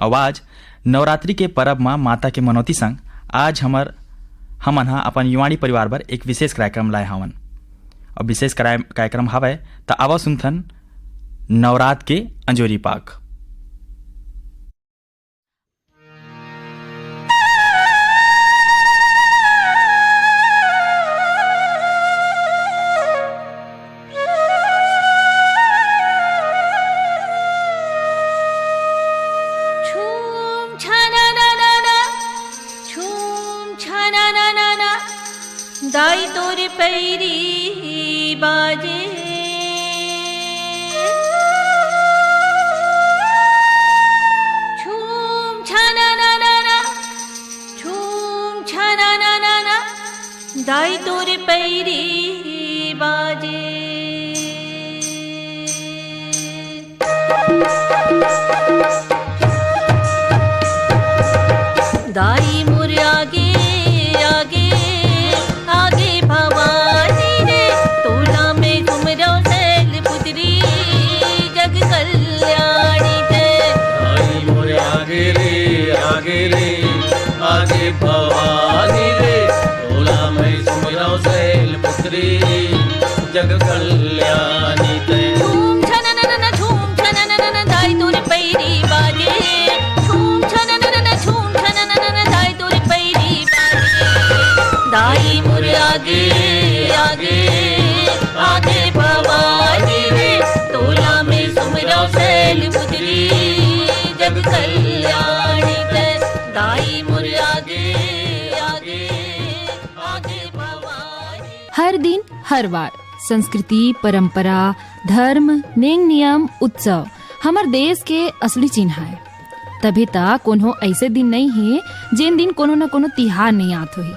और आज नवरात्रि के पर्व में माता के मनौती संग आज हमन अपन युवाणी परिवार बर एक विशेष कार्यक्रम लाए हवन। और विशेष कार्यक्रम हवे त आवा सुनथन नवरात के अंजोरी पाक। दाई तोर पैरी बाजे छूम छाना ना ना ना छूम छाना ना ना ना दाई तोर पैरी बाजे दाई मोर आगे आगे भवानी रे तोला में घुमरो सैल पुत्री जग कल्याणी ते आई मोर आगे रे आगे भवानी रे तोला में घुमरो सैल पुत्री जग कल्याणी ते झूम छननन झूम छननन दाई तोर पैरी बाजे झूम छननन झूम छननन दाई तोर पैरी बाजे दाई मोर आगे आगे आगे भवानी रे तोला में सुमरो सैल पुत्री जग कल्याणी ते दाई मोर आगे आगे आगे भवानी। हर दिन हर वार संस्कृति परंपरा धर्म नेंग नियम उत्सव हमार देश के असली चिन्ह है। तभी तक कोनो ऐसे दिन नहीं है जिन दिन कोनो न कोनो तिहार नहीं आत होही।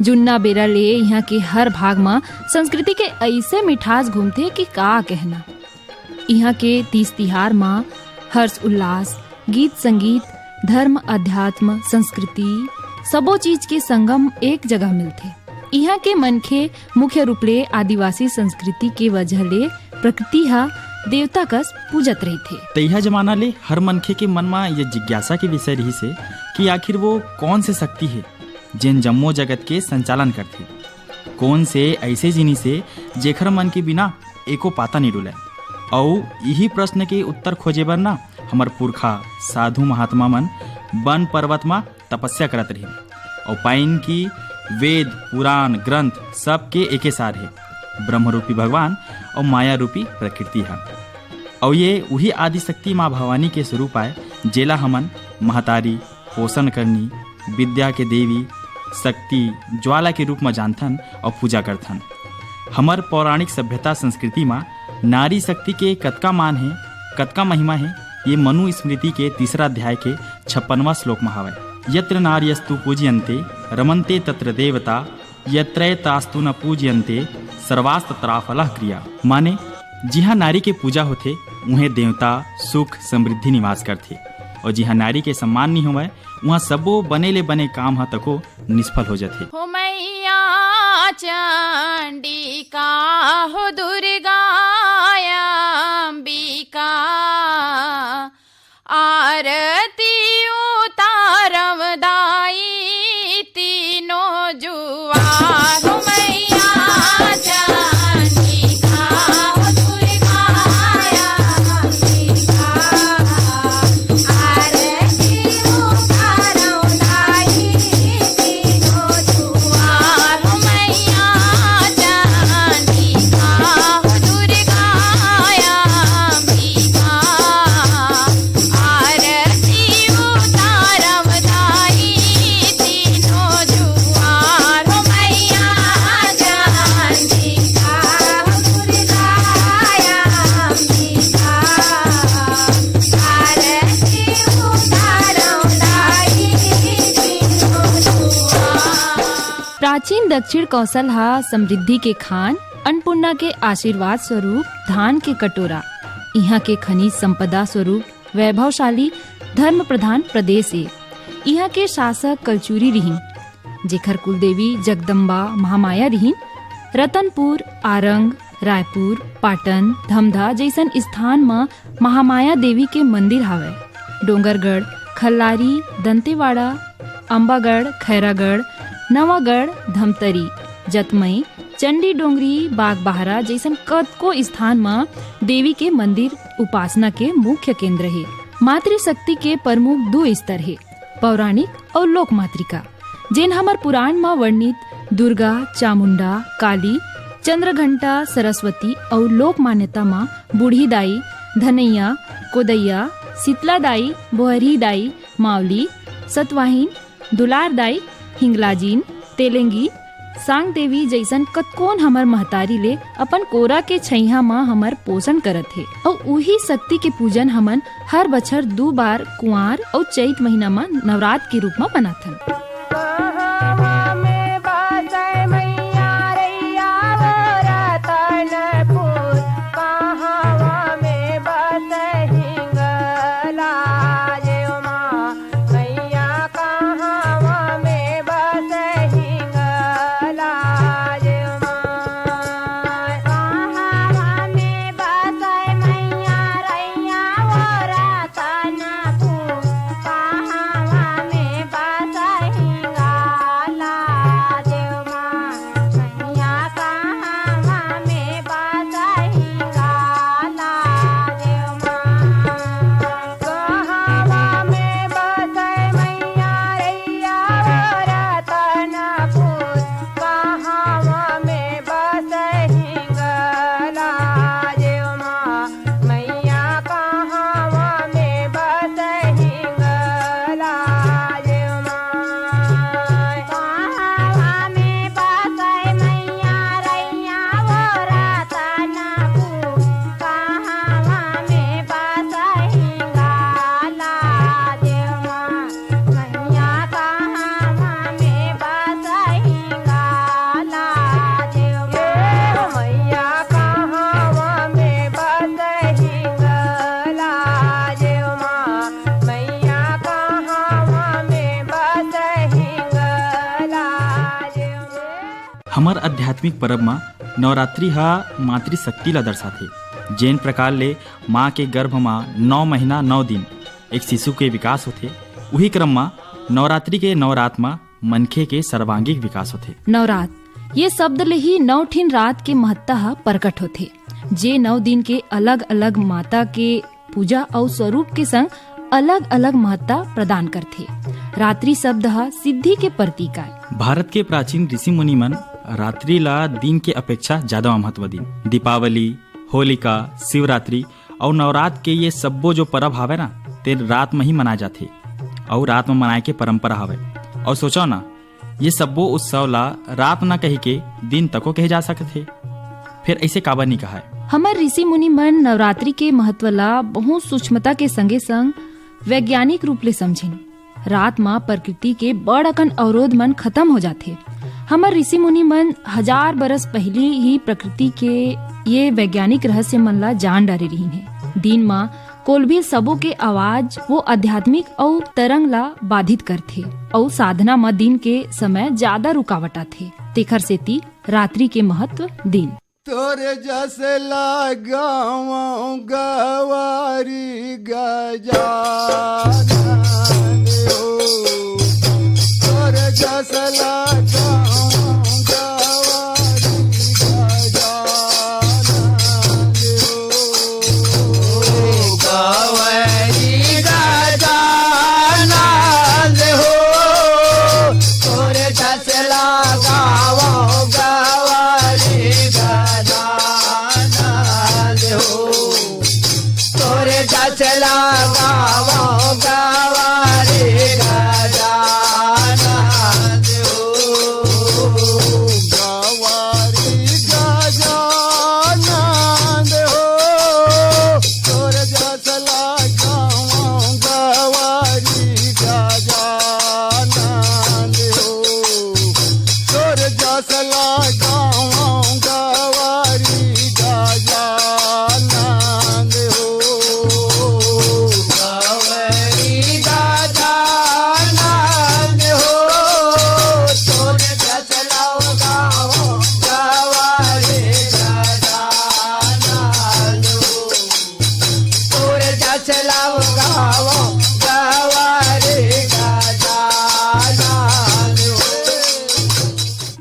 जुन्ना बेरा ले यहाँ के हर भाग में संस्कृति के ऐसे मिठास घूमते कि का कहना। यहाँ के तीज तिहार में हर्ष उल्लास गीत संगीत धर्म अध्यात्म संस्कृति सबो चीज के संगम एक जगह मिलते। यहाँ के मनखे मुख्य रूप ले आदिवासी संस्कृति के वजह ले प्रकृति हा देवता कस पूजत रही थे। तैहा जमाना ले हर मनखे के मन में यह जिज्ञासा के विषय रही से कि आखिर वो कौन से शक्ति है जिन जम्मो जगत के संचालन करथे। कौन से ऐसे जिनिस से जेखर मन के बिना एको पाता नहीं डुले। और यही प्रश्न के उत्तर खोजे बर ना हमार पुरखा साधु महात्मा मन वन पर्वत में तपस्या करत रही और पाइन की वेद पुराण ग्रंथ सब के एके सार है ब्रह्म रूपी भगवान और माया रूपी प्रकृति है। और ये वही आदि शक्ति माँ भवानी के स्वरूप आए जेला हमन महतारी पोषण करनी विद्या के देवी शक्ति ज्वाला के रूप में जानथन और पूजा करथन। हमार पौराणिक सभ्यता संस्कृति में नारी शक्ति के कतका मान है कतका महिमा है ये मनु स्मृति के 3 अध्याय के 56वां श्लोक में हवे। यत्र नार्यस्तु पूज्यन्ते रमन्ते तत्र देवता यत्रैतास्तु न पूज्यन्ते सर्वास्तत्राफलः क्रिया। माने जिहाँ नारी के पूजा होथे उन्हें देवता सुख समृद्धि निवास करथे और जिहाँ नारी के सम्मान नहीं होवे वहाँ सबो बने ले बने काम हा तको निष्फल हो जाथे। हो मैया चंडिका हो दुर्गा अंबिका आरती उतारम दाई तीनों जुआ हो मैया चंडिका हो दुर्गा अंबिका आरती उतारम दाई तीनों जुआ हो मैया चंडिका हो दुर्गा अंबिका आरती उतारम दाई तीनों जुआ हो मैया चंडिका हो दुर्गा अंबिका आरती उतारम दाई तीनों जुआ। प्राचीन दक्षिण कौशल हा समृद्धि के खान अन्नपूर्णा के आशीर्वाद स्वरूप धान के कटोरा। यहाँ के खनिज संपदा स्वरूप वैभवशाली धर्म प्रधान प्रदेश है। यहाँ के शासक कलचुरी रिहिन जेखर कुलदेवी जगदम्बा महामाया रिहिन। रतनपुर आरंग रायपुर पाटन धमधा जैसन स्थान में महामाया देवी के मंदिर हावे। डोंगरगढ़ खल्लारी, दंतेवाड़ा, अंबागढ़, खैरागढ़, नवागढ़, धमतरी, जतमई, चंडी डोंगरी, बागबाहरा जैसन कतको स्थान में देवी के मंदिर उपासना के मुख्य केंद्र है। मातृशक्ति के प्रमुख दो स्तर है, पौराणिक और लोक मातृका, जिन हमार पुराण में वर्णित दुर्गा, चामुंडा, काली, चंद्रघंटा, सरस्वती और लोक मान्यता में बूढ़ी दाई, धनैया, कोदैया, शीतला दाई, बोहरी दाई, मावली, सतवाहिन, दुलार दाई, हिंगलाजीन, तेलेंगी, सांग देवी जैसन कतकोन हमर महतारी ले अपन कोरा के छैहा माँ हमर पोषण करत है और उही शक्ति के पूजन हमन हर बछर 2 बार कुंवार और चैत महीना में नवरात्र के रूप में मनाथन। हमर आध्यात्मिक पर्व में नवरात्रि हा मातृशक्ति ला दर्शाथे। जेन प्रकार ले माँ के गर्भ में 9 महीना 9 दिन एक शिशु के विकास होथे, उही क्रम में नवरात्रि के नवरात में मनखे के सर्वांगीण विकास होथे। नवरात ये शब्द ले ही 9 ठिन रात के महत्ता प्रकट होथे, जे 9 दिन के अलग अलग माता के पूजा और स्वरूप के संग अलग अलग महत्ता प्रदान करथे। रात्रि शब्द हा सिद्धि के प्रतीक है। भारत के प्राचीन ऋषि मुनि मन रात्रि ला दिन के अपेक्षा ज्यादा महत्व दिन। दीपावली, होलिका, शिवरात्रि और नवरात्र के ये सब्बो जो पर्व हावे ना ते रात में ही मनाए जाथे और रात में मनाए के परंपरा हावे। और सोचो ना, ये सब्बो उत्सव ला रात ना कही के दिन तको कहे जा सकते, फिर ऐसे काबर नहीं कहा है। हमार ऋषि मुनि मन नवरात्रि के महत्व ला बहुत सूक्ष्मता के संगे संग वैज्ञानिक रूप ले समझिन। रात में प्रकृति के बड़ अकन अवरोध मन खत्म हो जाते। हमार ऋषि मुनि मन 1000 बरस पहले ही प्रकृति के ये वैज्ञानिक रहस्य मन ला जान डाले रही है। दिन में कोल भी सबो के आवाज वो आध्यात्मिक और तरंग ला बाधित करथे और साधना में दिन के समय ज्यादा रुकावटा थे। तेखर सेती रात्रि के महत्व दिन। तोरे जैसे लगाओ गवारी गजानन हो, तोरे जैसे लगाओ गवारी गजानन हो, गवारी गजानन हो, तोरे जैसे लगाओ गवारी तोरे जैसे लगाओ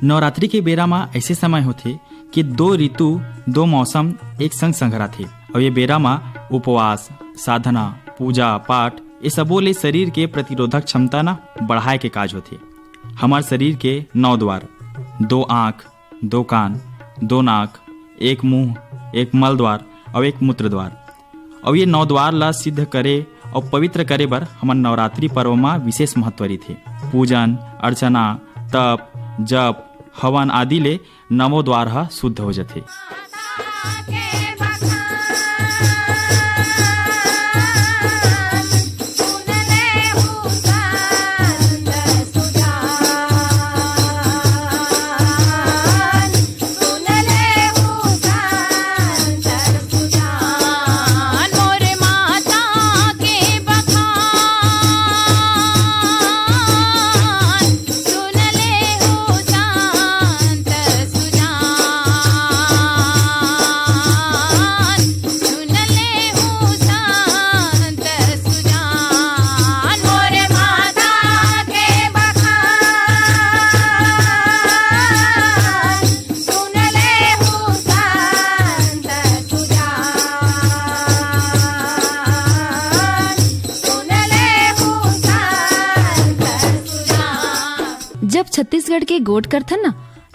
नवरात्रि के बेरा में ऐसे समय होते कि 2 ऋतु 2 मौसम एक संग संघरा थे और ये बेरा में उपवास, साधना, पूजा पाठ ये सबों ले शरीर के प्रतिरोधक क्षमता ना बढ़ाए के काज होते। हमार शरीर के 9 द्वार, 2 आँख, 2 कान, 2 नाक, 1 मुंह, 1 मल द्वार और 1 मूत्र द्वार, और ये 9 द्वार ला सिद्ध करे और पवित्र करे बर हमार नवरात्रि पर्व में विशेष महत्व थे। पूजन अर्चना तप जप हवन आदि ले 9 द्वार हा शुद्ध हो जाते। जब छत्तीसगढ़ के गोट करथन ना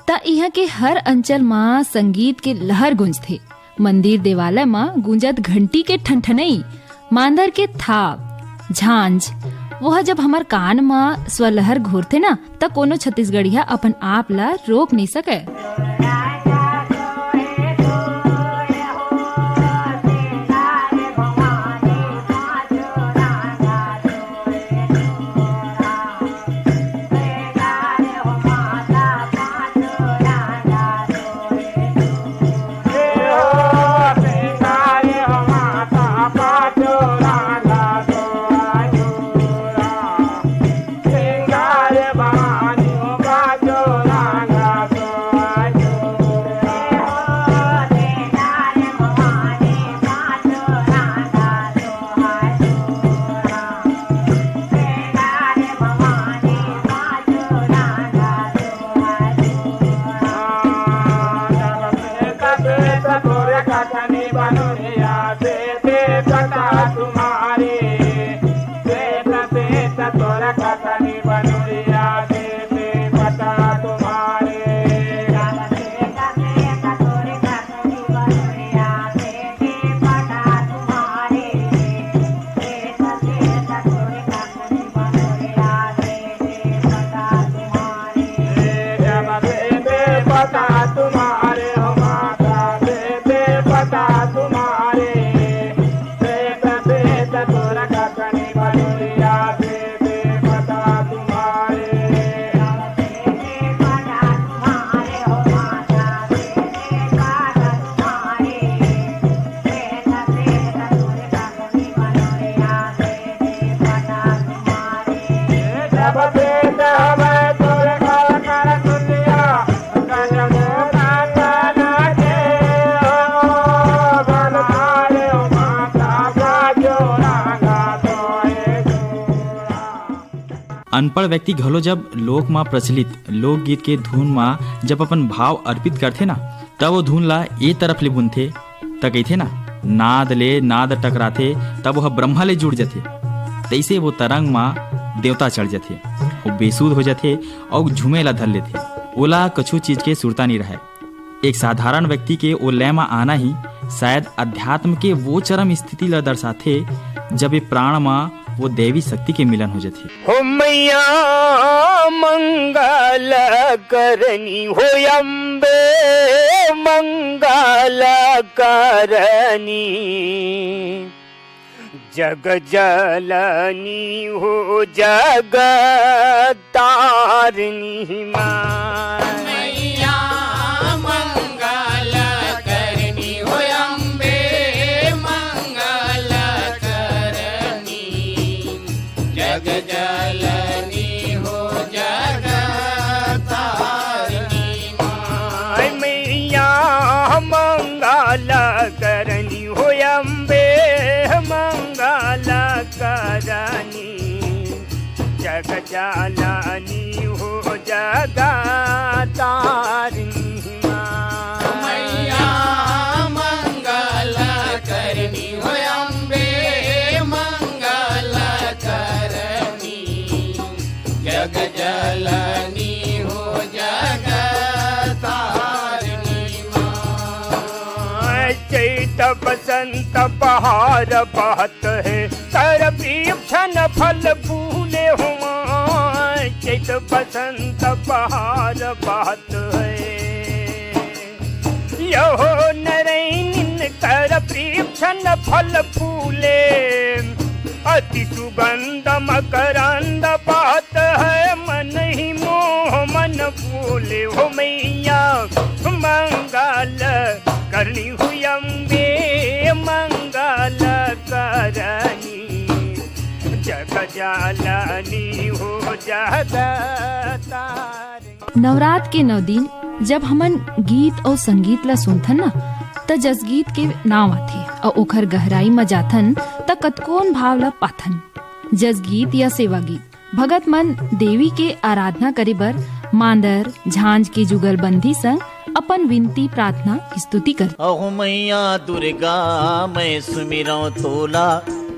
ता यहाँ के हर अंचल माँ संगीत के लहर गूंजथे। मंदिर देवालय माँ गूंजत घंटी के ठनठनई, मांदर के थाप झांझ वह जब हमार कान माँ स्वलहर घोरथे ना ता कोनो छत्तीसगढ़िया अपन आप ला रोक नहीं सके। अनपढ़ व्यक्ति घलो जब लोक माँ प्रचलित लोकगीत के धुन माँ जब अपन भाव अर्पित करथे ना तब वो धुन ला ए तरफ ले बुनथे त कहिथे ना नाद ले नाद टकराथे तब वह ब्रह्मा ले जुड़ जाथे। तैसे वो तरंग माँ देवता चढ़ जाथे, वो बेसुध हो जाथे और झूमे ला धर लेथे। ओला कछु चीज के सुरता नहीं रहे। एक साधारण व्यक्ति के ओ लय में आना ही शायद अध्यात्म के वो चरम स्थिति ला दर्शाथे जब ये प्राण माँ वो देवी शक्ति के मिलन हो जाती। हो मैया मंगल करनी हो अम्बे मंगल करनी जग जलनी हो जग तारनी माँ मैया मंगल करनी हो अम्बे मंगल करनी जग जलनी हो जग तारनी माँ मैया मंगल करनी हो अम्बे मंगल करनी जग जलनी हो हो जगा तारिणी माँ। मैया मंगल करनी हो अम्बे मंगल करनी, जग जननी हो जगतारिणी माँ। चैत बसंत बहार बहत है, कर वृक्षन फल फूले हुआ। चैत बसंत बहार बहत है, यहो नरैनिन कर वृक्षन फल फूले। अति सुगंध मकरंद बात है, मन ही मोह मन फूले हो मैया मंगल करनी हुई अम्बे मंगल करनी, जग जालनी हो जगतारिणी। नवरात्र के 9 दिन जब हमन गीत और संगीत ला सुनथन ना त जसगीत के नाम आथे और ओखर गहराई में जाथन त कतकोन भाव ला पाथन। जसगीत या सेवा गीत भगत मन देवी के आराधना करे बर मांदर झांझ के जुगलबंदी संग अपन विनती प्रार्थना स्तुति कर। अहो मैया दुर्गा मैं सुमिरौ तोला,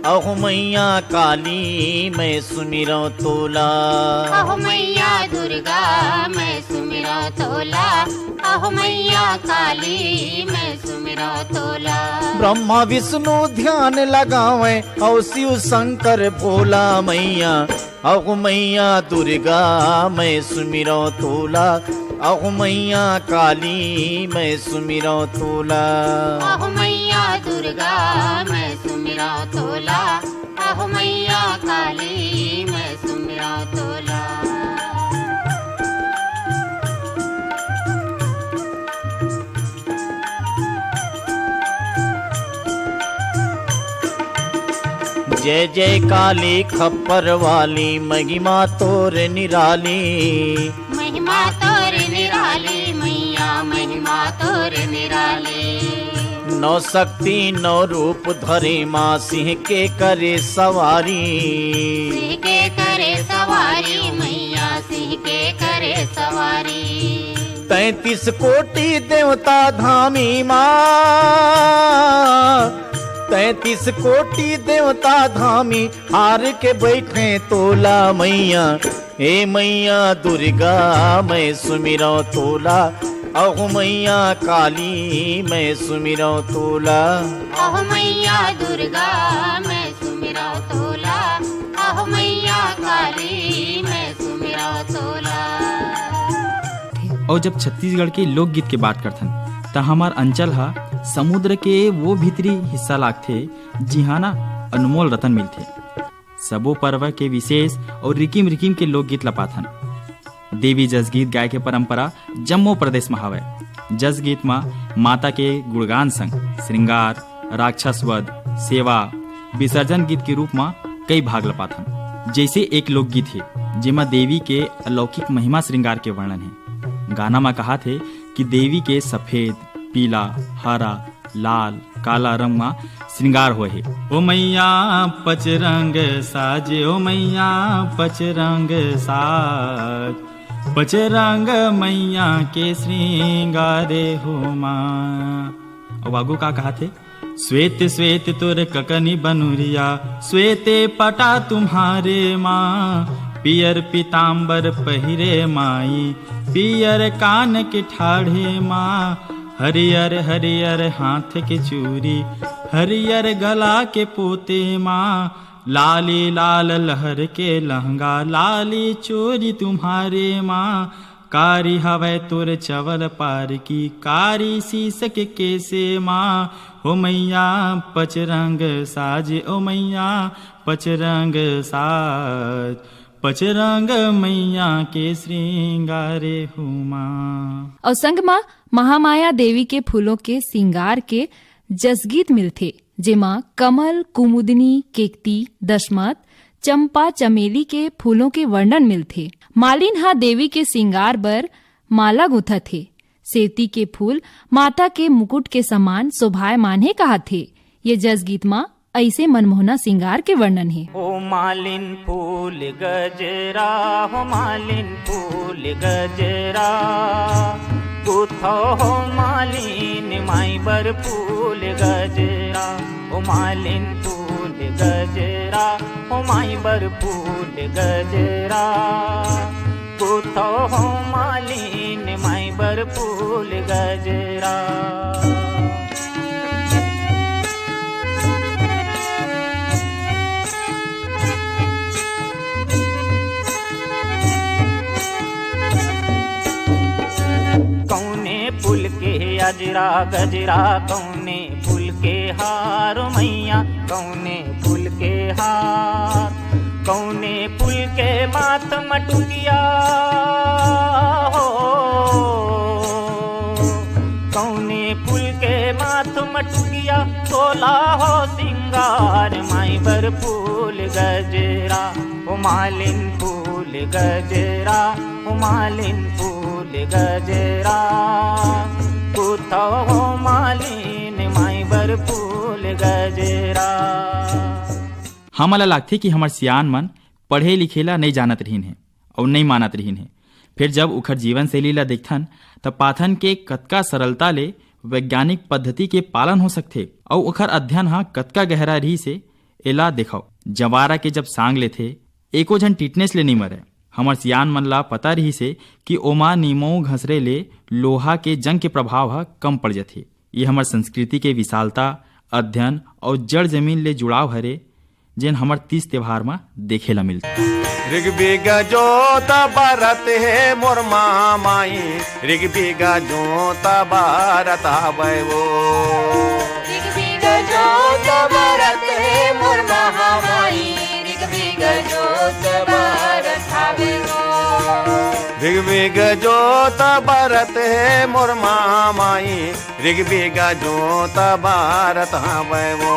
अहो मैया काली मैं सुमिरौ तोला। अहो मैया दुर्गा मैं सुमिरौ तोला, अहो मैया काली मैं सुमिरौ तोला। ब्रह्मा विष्णु ध्यान लगावे और शिव शंकर भोला मैया, अहो मैया दुर्गा मैं सुमिरौ तोला, अहो मैया काली मैं सुमिरौ तोला। अहो मैया दुर्गा मैं सुमिरौ तोला, अहो मैया काली मैं सुमिरौ तोला। जय जय काली खप्पर वाली महिमा तोर निराली। महिमा तोर निराली मैया महिमा तोर निराली। 9 शक्ति 9 रूप धरे माँ सिंह के करे सवारी। सिंह के करे सवारी मैया सिंह के करे सवारी। 33 कोटि देवता धामी माँ, 33 कोटि देवता धामी हार के बैठे तोला मैया। हे मैया दुर्गा मैं सुमिरौ तोला, अहो मैया काली मैं सुमिरौ तोला। अहो मैया दुर्गा मैं सुमिरौ तोला, अहो मैया काली मैं सुमिरौ तोला। और जब छत्तीसगढ़ के लोकगीत के बात करथन त हमार अंचल हा समुद्र के वो भीतरी हिस्सा लागथे जिहा ना अनमोल रतन मिलथे। सबो पर्व के विशेष और रिकिम रिकिम के लोकगीत लपाथन। देवी जसगीत गाय के परंपरा जम्मू प्रदेश में हवय। जसगीत में माता के गुणगान संग श्रृंगार, राक्षसवध, सेवा, विसर्जन गीत के रूप में कई भाग लपाथन। जैसे एक लोकगीत है जेमा देवी के अलौकिक महिमा श्रृंगार के वर्णन है। गाना में कहा थे कि देवी के सफेद, पीला, हरा, लाल, काला रंग में श्रृंगार होए है। ओ मैया पचरंग साजे, ओ मैया पचरंग साज, पचरंग मैया के श्रृंगारे हो माँ। और आगू का कहा थे, श्वेत श्वेत तुर ककनी बनुरिया, श्वेते पटा तुम्हारे माँ। पियर पीताम्बर पहिरे माई, पियर कान के ठाढ़े माँ। हरियर हरियर हाथ के चूरी, हरियर गला के पोते माँ। लाली लाल लहर के लहंगा, लाली चोरी तुम्हारे माँ। कारी हवै तुर चवल पार की, कारी शीस के केसे माँ। ओ मैया पचरंग साज, ओ मैया पचरंग साज, पचरंग मैया के श्रृंगारे हुमा। और संग माँ महामाया देवी के फूलों के श्रृंगार के जसगीत मिलथे, जेमा कमल, कुमुदनी, केकती, दशमत, चंपा, चमेली के फूलों के वर्णन मिलथे। मालिन हा देवी के श्रृंगार बर माला गुथा थे। सेवती के फूल माता के मुकुट के समान शोभायमान है कहा थे। ये जसगीत माँ ऐसे मनमोहना श्रृंगार के वर्णन है। ओ मालिन फूल गजरा, हो मालिन फूल गजरा, गुथो हो मालिन माई बर फूल गजरा। ओ मालिन फूल गजरा, हो माई बर फूल गजरा, गुथो हो मालिन माई बर फूल गजरा। फूल के अजरा गजरा, कौने फूल के हार मैया, कौने फूल के हार, कौने फूल के माथ मटुकिया हो, कौने फूल के माथ मटुकिया, तोला हो सिंगार माई बर फूल गजरा। ओ मालिन फूल गजरा, ओ मालिन फूल गजरा, गुथो हो मालिन माई बर फूल गजरा। हमला लागथे कि हमर सियान मन पढ़े लिखेला नहीं जानत रहीन है और नहीं मानत रहीन है। फिर जब उखर जीवन शैली ला देखथन तब पाथन के कतका सरलता ले वैज्ञानिक पद्धति के पालन हो सकथे और उखर अध्ययन हा कतका गहरा रही से एला देखो। जवारा के जब सांग लेथे एको झन टिटनेस ले नहीं मरे। हमर सियान मन ला पता रही से कि ओमा नीमो घसरे ले लोहा के जंग के प्रभाव हा कम पड़ जाथे। ये हमर संस्कृति के विशालता, अध्ययन और जड़ जमीन ले जुड़ाव हरे जेन हमर तीज त्योहार में देखे ला मिलता। ऋग्वेद जोत भारत है मोर महामाई, ऋग्वेद जोत भारत हवै वो, ऋग्वेद जोत भारत है मोर महामाई, ऋग्वेद जोत भारत हवै वो, ऋग्वेद जोत भारत है मोर महामाई, ऋग्वेद जोत भारत हवै वो,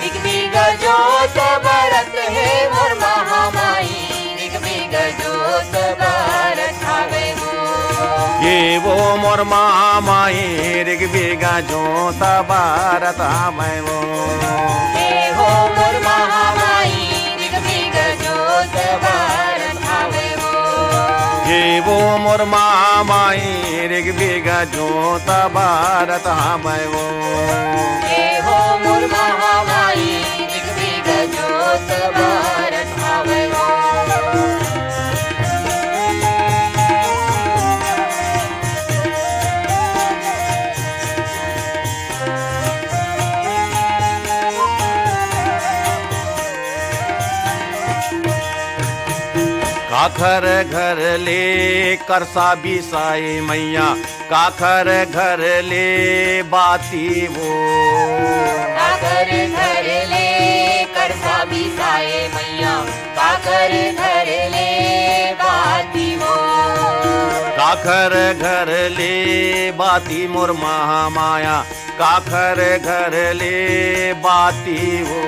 ऋग्वेद जोत भारत है मोर महामाई, ऋग्वेद जोत भारत हवै वो, ये वो मोर महामाई, ऋग्वेद जोत भारत हवै वो, ये हो मोर महामाई, ऋग्वेद जोत भारत हवै वो, ये वो मोर महामाई, ऋग्वेद जोत भारत हवै वो, ये हो मोर महामाई, ऋग्वेद जोत भारत हवै वो। काखर घर ले करसा बिसाए मैया, काखर घर ले बाती वो, काकर घर ले करसा बिसाए मैया, काकर घर ले बाती वो, काखर घर ले बाती मोर महामाया, काखर घर ले बाती वो,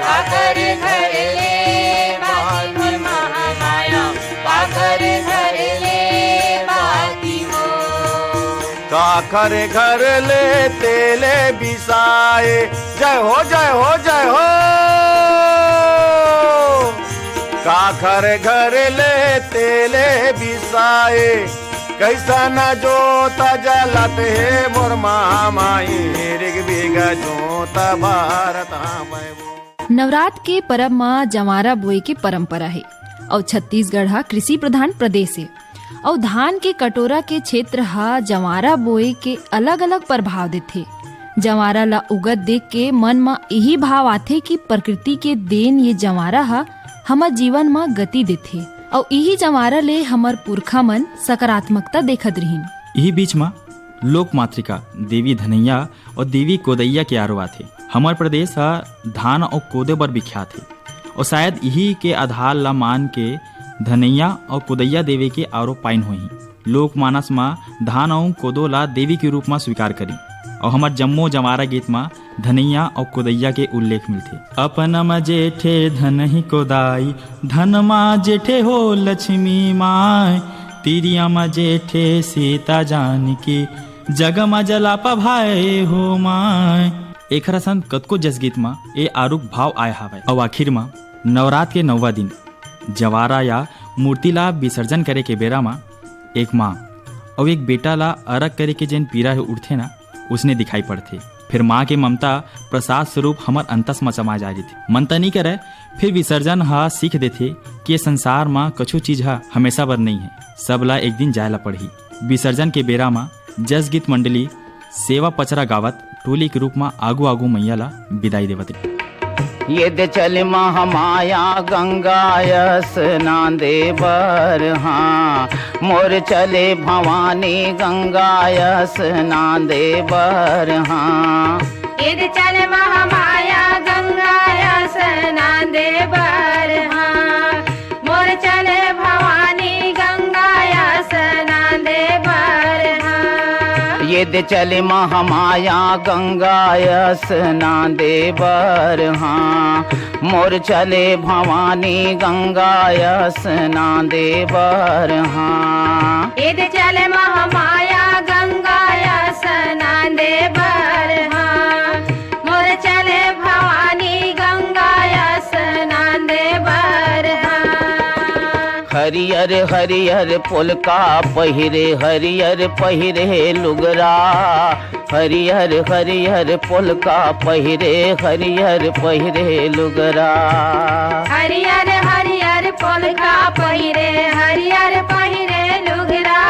काकर घर ले बाती महामाया, काकर घर ले बाती वो, काखर घर ले तेले बिसाए, जय हो जय हो जय हो, काखर घर ले तेले बिसाए, कैसा न जोता जलत है मोर महामाई, ऋग्वेद जोता भारत हवै वो। नवरात्र के परब में जवारा बोए के परंपरा है और छत्तीसगढ़ हा कृषि प्रधान प्रदेश है और धान के कटोरा के क्षेत्र हा जवारा बोए के अलग अलग प्रभाव देथे। जवारा ला उगत देख के मन में यही भाव आथे कि प्रकृति के देन ये जवारा हा हमर जीवन में गति देथे और यही जवारा ले हमर पुरखा मन सकारात्मकता देखत रहीन। यही बीच में लोक मातृका देवी धनैया और देवी कोदैया के आरो थे। हमार प्रदेश हा धान और कोदे बर विख्यात है और शायद यही के आधार ला मान के धनैया और कोदैया देवी के आरोप पाइन होही। लोक मानस में धान और कोदो ला देवी के रूप में स्वीकार करी और हमार जम्मो जवारा गीत में धनैया और कोदैया के उल्लेख मिलते। अपन म जेठे धन ही कोदाई, धन माँ जेठे हो लक्ष्मी माय, तिरिया म जेठे सीता जानकी, जग म जलापा भाई हो माय। एखर असन कतको जसगीत में ए आरूप भाव आय हावय। और आखिर में नवरात्र के 9वां दिन जवारा या मूर्ति ला विसर्जन करे के बेरा में एक माँ और एक बेटा ला अर्घ करे के जेन पीरा उठथे ना उसने दिखाई पड़थे। फिर माँ के ममता प्रसाद स्वरूप हमर अंतस में समा जा रही मनता नहीं करे। फिर विसर्जन हा सीख देथे कि ये संसार में कछु चीज हा हमेशा बर नहीं है, सब ला एक दिन जाय ला पड़ही। विसर्जन के बेरा में जस गीत मंडली सेवा पचरा गावत टोली के रूप में आगू आगू मैया ला विदाई देवत। यदि चल महामाया गंगायस नांदे बर हाँ, मोर चले भवानी गंगायस नांदे बर हाँ। यदि चल महामाया गंगायस नांदे बर हाँ, मोर चले भवानी गंगायस नांदे बर हाँ। यदि चल महामाया गंगायस नांदे बर हाँ, मोर चले भवानी गंगायस नांदे बर हाँ। यदि चल महामाया गंगायस नांदे बर हाँ, मोर चले भवानी गंगायस नांदे बर हाँ। हरियर हरियर पुलका पहिरे हरियर पहिरे लुगरा, हरियर हरियर पुलका पहिरे हरियर पहिरे लुगरा। हरियर हरियर पुलका पहिरे हरियर पहिरे लुगरा,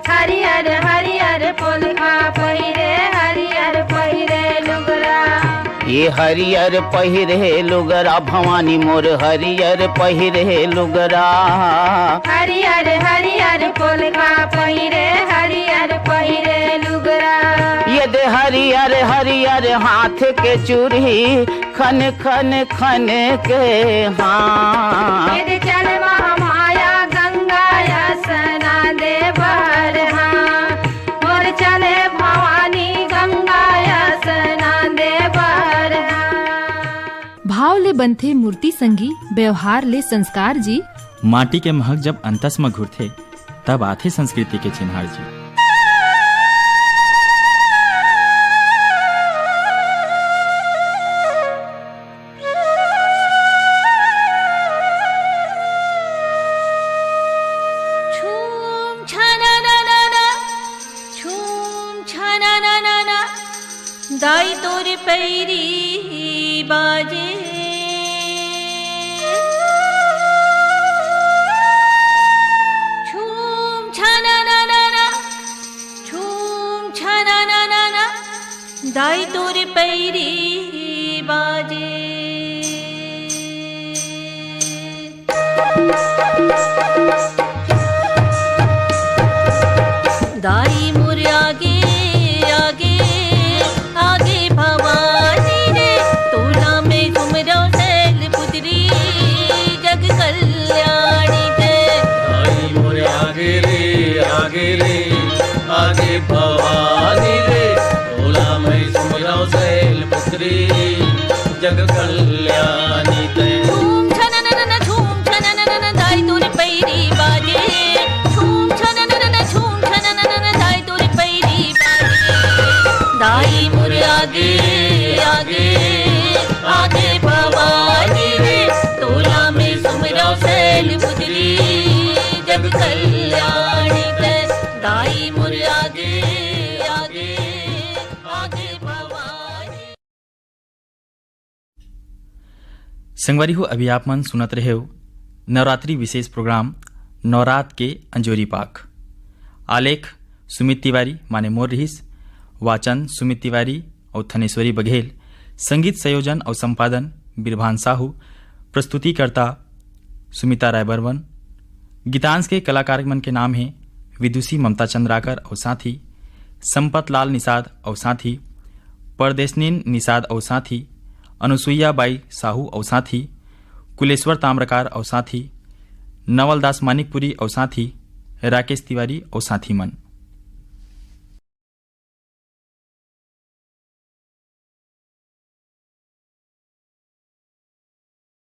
हरियर हरियर पुलका पहिरे हरियर पहिरे लुगरा। ये हरियर पहिरे लुगरा भवानी मोर हरियर पहिरे लुगरा। हरियर हरियर पुलका पहिरे हरियर पहिरे लुगरा। यदि हरियर हरियर हाथ के चूड़ी खन खन खन के हाँ। यदि चल महामाया गंगायस नांदे बर हाँ, मोर चले भवानी गंगायस नांदे बर हाँ। भाव ले बनथे मूर्ति संगी व्यवहार ले संस्कार जी। माटी के महक जब अंतस में घुरथे तब आथे संस्कृति के चिन्हार जी। छूम छना ना ना ना, छूम छना ना ना ना, दाई तोर पैरी बाजे। छूम छना ना ना ना, छूम छना ना ना ना, दाई तोर पैरी बाजे। दाई मोर आगे आगे आगे भवानी रे, तोला में घुमरो सैल पुत्री जग कल्याणी दे। दाई मोर आगे रे आगे भवानी रे, तोला मैं सुमराव सैल पुत्री जग कल्याणी दे। झूम छनननन झूम छनननन दाई तोर पैरी बाजे। झूम छनननन झूम छनननन दाई तोर पैरी बाजे। दाई मोर आगे आगे आगे भवानी रे, तोला में सुमराव सैल पुत्री जग कल्याणी दे। दाई मोर आगे आगे आगे भवानी। संगवारी हो अभी आप मन सुनत रहे हो नवरात्रि विशेष प्रोग्राम नवरात के अंजोरी पाक। आलेख सुमित तिवारी माने मोर रहीस, वाचन सुमित तिवारी और थनेश्वरी बघेल, संगीत संयोजन और संपादन बिरभान साहू, प्रस्तुतिकर्ता सुमिता राय बर्वन। गीतांश के कलाकार मन के नाम हैं विदुषी ममता चंद्राकर और साथी, संपत लाल निषाद और साथी, परदेशनीन निषाद और साथी, अनुसुईया बाई साहू और साथी, कुलेश्वर ताम्रकार और साथी, नवलदास मानिकपुरी और साथी, राकेश तिवारी और साथी मन।